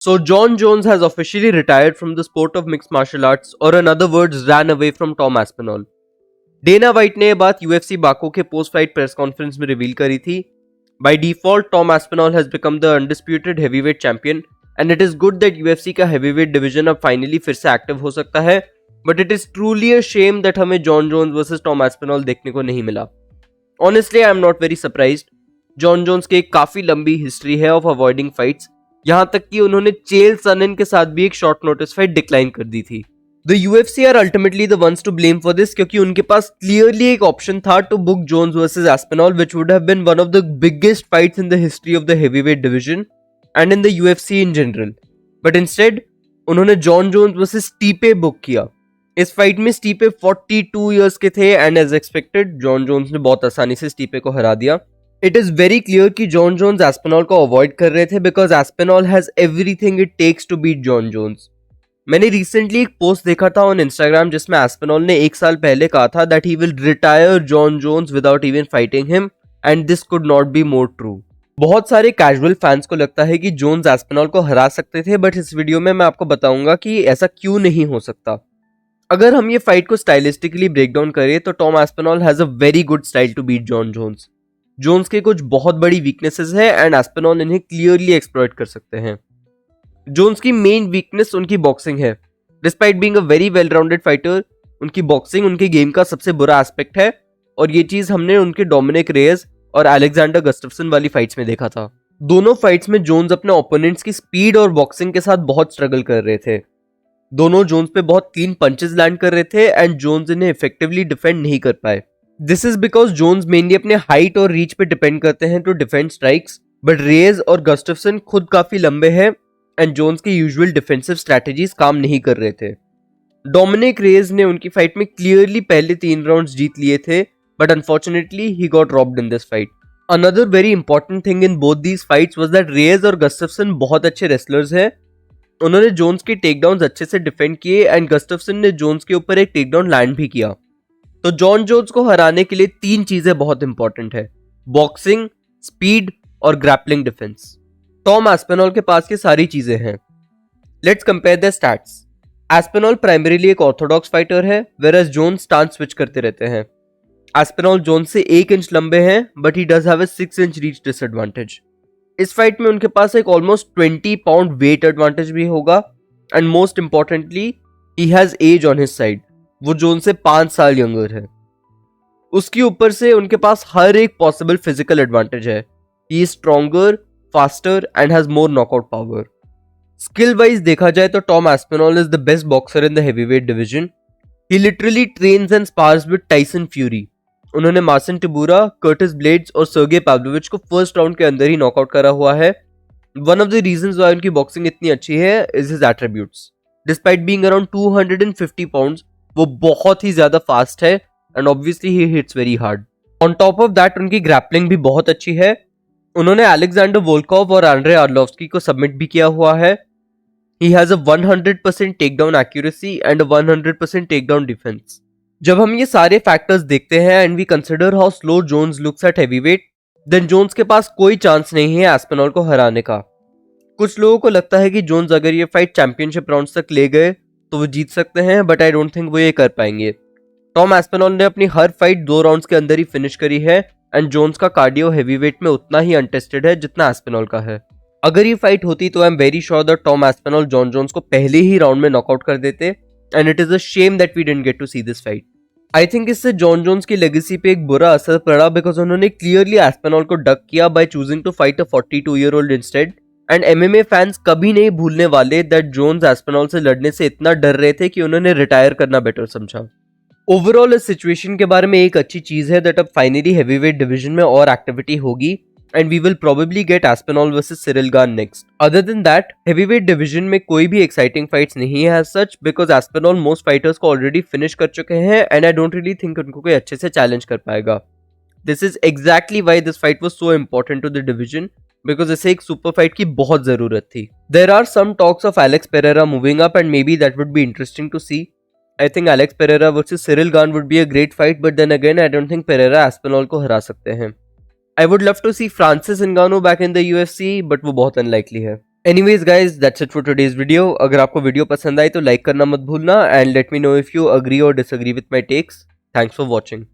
So John Jones has officially retired from the sport of mixed martial arts, or in other words, ran away from Tom Aspinall. Dana White ने यह बात UFC बाको के post fight press conference में reveal करी थी. By default, Tom Aspinall has become the undisputed heavyweight champion, and it is good that UFC का heavyweight division अब finally फिर से active हो सकता है. But it is truly a shame that हमें John Jones versus Tom Aspinall देखने को नहीं मिला. Honestly, I am not very surprised. John Jones की एक काफी लंबी हिस्ट्री है of avoiding fights. यहाँ तक कि उन्होंने चेल सनन के साथ भी एक शॉर्ट नोटिस फाइट डिक्लाइन कर दी थी. The UFC are ultimately the ones to blame for this क्योंकि उनके पास clearly एक option था to book Jones versus Aspinall, which would have been one of the biggest fights in the history of the heavyweight division and in the UFC in general. But instead, उन्होंने John Jones versus Stipe book किया. इस fight में Stipe 42 years के थे and as expected, John Jones ने बहुत आसानी से Stipe को हरा दिया. It is very clear कि John Jones Aspinall को avoid कर रहे थे because Aspinall has everything it takes to beat John Jones. मैंने रिसेंटली एक पोस्ट देखा था ऑन इंस्टाग्राम जिसमें एस्पिनॉल ने एक साल पहले कहा था that he will retire Jon Jones without even fighting him, and this could not be more true. बहुत सारे कैजुअल फैंस को लगता है कि जोन्स एस्पिनॉल को हरा सकते थे, बट इस वीडियो में मैं आपको बताऊंगा कि ऐसा क्यों नहीं हो सकता. अगर हम ये फाइट को स्टाइलिस्टिकली ब्रेक डाउन करें तो Tom Aspinall has a very good style to beat Jon Jones. Jones के कुछ बहुत बड़ी वीकनेसेस है एंड एस्पिनॉल इन्हें क्लियरली एक्सप्लॉइट कर सकते हैं. जोन्स की मेन वीकनेस उनकी बॉक्सिंग है. Despite being a very well rounded fighter, उनकी बॉक्सिंग उनके गेम का सबसे बुरा एस्पेक्ट है, और ये चीज हमने उनके डोमिनिक रेयस और अलेक्जेंडर गस्टफ्सन वाली फाइट्स में देखा था. दोनों फाइट्स में जोन्स अपने ओपोनेंट्स की स्पीड और बॉक्सिंग के साथ बहुत स्ट्रगल कर रहे थे. दोनों जोन्स पे बहुत क्लीन पंचेस लैंड कर रहे थे एंड जोन्स इन्हें इफेक्टिवली डिफेंड नहीं कर पाए. This is because Jones mainly अपने हाइट और रीच पे डिपेंड करते हैं to defend strikes, but Reyes और गस्टफ्सन खुद काफी लंबे हैं एंड जोन्स के यूजुअल डिफेंसिव स्ट्रैटेजीज काम नहीं कर रहे थे. डोमिनिक रेयस ने उनकी फाइट में क्लियरली पहले 3 राउंड्स जीत लिए थे, but unfortunately he got robbed in this fight. Another very important thing in both these fights was that Reyes और गस्टफ्सन बहुत अच्छे रेसलर्स हैं. उन्होंने जोन्स के टेकडाउन्स अच्छे से डिफेंड किए एंड गस्टफ्सन ने जोन्स के ऊपर एक टेकडाउन लैंड भी किया. तो जॉन जोन्स को हराने के लिए 3 चीजें बहुत इंपॉर्टेंट है: बॉक्सिंग, स्पीड और ग्रैपलिंग डिफेंस. टॉम एस्पिनॉल के पास ये सारी चीजें हैं. Let's compare the stats. Aspinall primarily एक ऑर्थोडॉक्स फाइटर है, वेयरएज जोन्स स्टांस स्विच करते रहते हैं. एस्पिनॉल जोन्स से 1 इंच लंबे हैं, but he does have a 6 inch reach disadvantage. इस फाइट में उनके पास एक ऑलमोस्ट 20 पाउंड वेट एडवांटेज भी होगा, and most importantly he has age on his side. वो जोन से 5 साल यंगर है. उसके ऊपर से उनके पास हर एक पॉसिबल फिजिकल एडवांटेज है. He is stronger, faster and has more knockout power. Skill wise देखा जाए तो Tom Aspinall is the best boxer in the heavyweight division. He literally trains and spars with Tyson Fury. उन्होंने margin टिबूरा, Curtis blades और सर्गे Pavlovich को first round के अंदर ही knockout करा हुआ है. One of the reasons why उनकी बॉक्सिंग इतनी अच्छी है is his attributes. Despite being around 250 pounds, वो बहुत ही ज्यादा फास्ट है and obviously he hits very hard. On top of that उनकी ग्रैपलिंग भी बहुत अच्छी है. उन्होंने अलेक्जेंडर वोल्कोव और आंड्रे आर्लोव्स्की को सबमिट भी किया हुआ है. He has a 100% takedown accuracy and 100% takedown defence. जब हम ये सारे फैक्टर्स देखते हैं and we consider how slow Jones looks at heavyweight, then Jones के पास कोई चांस नहीं है एस्पिनॉल को हराने का. कुछ लोगों को लगता है कि जोन्स अगर ये फाइट चैंपियनशिप राउंड्स तक ले गए तो वो जीत सकते हैं, बट आई डोंट थिंक वो ये कर पाएंगे. टॉम एस्पिनॉल ने अपनी हर फाइट 2 राउंड्स के अंदर ही फिनिश करी है एंड जोन्स का कार्डियो हेवीवेट में उतना ही अनटेस्टेड है जितना एस्पिनॉल का है. अगर ये फाइट होती तो I am very sure that Tom Aspinall Jon Jones को पहले ही राउंड में नॉकआउट कर देते, and it is a shame that we didn't get to see this fight. I think इससे जॉन जोन्स की लेगेसी पे एक बुरा असर पड़ा बिकॉज उन्होंने क्लियरली एस्पिनॉल को डक किया by choosing to fight a 42-year-old instead. And MMA fans कभी नहीं भूलने वाले दैट जोन्स एस्पिनॉल से लड़ने से इतना डर रहे थे कि उन्होंने रिटायर करना बेटर समझा. ओवरऑल इस सिचुएशन के बारे में एक अच्छी चीज है दैट अब फाइनली हेवीवेट डिवीजन में और एक्टिविटी होगी and we will probably get Aspinall versus Ciryl Gane next. Other than that heavyweight division में कोई भी एक्साइटिंग फाइट्स नहीं है as such because Aspinall most fighters को ऑलरेडी फिनिश कर चुके हैं and I don't really think उनको कोई अच्छे से चैलेंज कर पाएगा. This is exactly why this fight was so important to the division because इसे एक सुपर फाइट की बहुत जरूरत थी. There are some talks of Alex Pereira moving up and maybe that would be interesting to see. I think Alex Pereira versus Cyril Gane would be a great fight, but then again, I don't think Pereira Aspinall को हरा सकते हैं. I would love to see Francis Ngannou back in the UFC, but वो बहुत unlikely है. Anyways guys that's it for today's video. अगर आपको video पसंद आई तो लाइक करना मत भूलना and let me know if you agree और disagree with my takes. Thanks for watching.